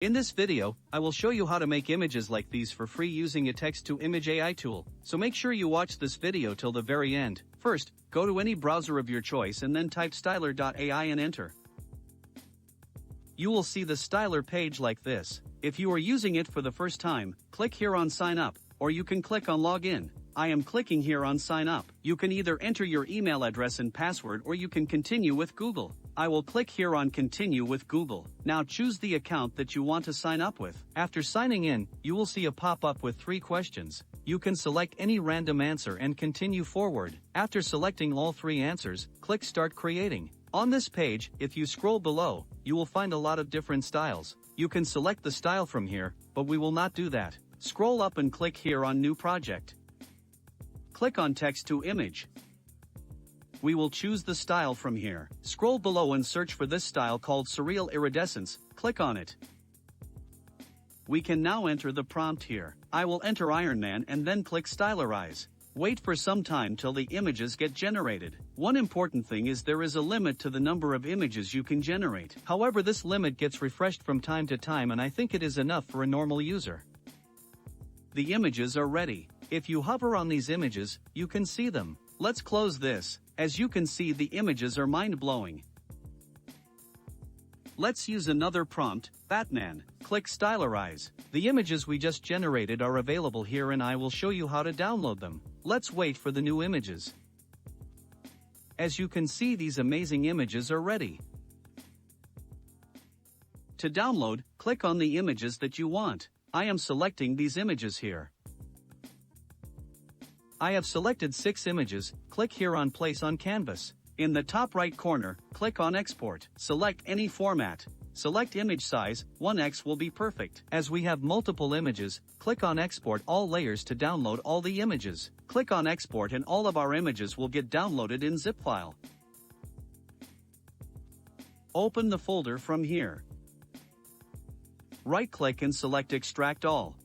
In this video, I will show you how to make images like these for free using a text-to-image AI tool, so make sure you watch this video till the very end. First, go to any browser of your choice and then type styler.ai and enter. You will see the Styler page like this. If you are using it for the first time, click here on Sign Up, or you can click on Login. I am clicking here on Sign Up. You can either enter your email address and password or you can continue with Google. I will click here on Continue with Google. Now choose the account that you want to sign up with. After signing in, you will see a pop-up with 3 questions. You can select any random answer and continue forward. After selecting all 3 answers, click Start Creating. On this page, if you scroll below, you will find a lot of different styles. You can select the style from here, but we will not do that. Scroll up and click here on New Project. Click on Text to Image. We will choose the style from here. Scroll below and search for this style called Surreal Iridescence. Click on it. We can now enter the prompt here. I will enter Iron Man and then click Stylerize. Wait for some time till the images get generated. One important thing is there is a limit to the number of images you can generate. However, this limit gets refreshed from time to time and I think it is enough for a normal user. The images are ready. If you hover on these images, you can see them. Let's close this. As you can see, the images are mind-blowing. Let's use another prompt, Batman. Click Stylerize. The images we just generated are available here and I will show you how to download them. Let's wait for the new images. As you can see, these amazing images are ready. To download, click on the images that you want. I am selecting these images here. I have selected 6 images. Click here on Place on Canvas. In the top right corner, click on Export. Select any format. Select image size, 1x will be perfect. As we have multiple images, click on Export all layers to download all the images. Click on Export and all of our images will get downloaded in zip file. Open the folder from here. Right-click and select Extract All.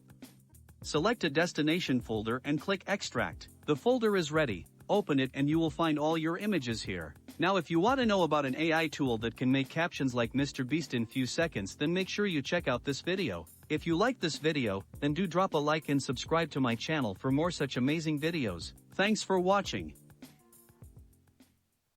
Select a destination folder and click Extract. The folder is ready. Open it and you will find all your images here. Now if you want to know about an AI tool that can make captions like Mr. Beast in few seconds, then make sure you check out this video. If you like this video, then do drop a like and subscribe to my channel for more such amazing videos. Thanks for watching.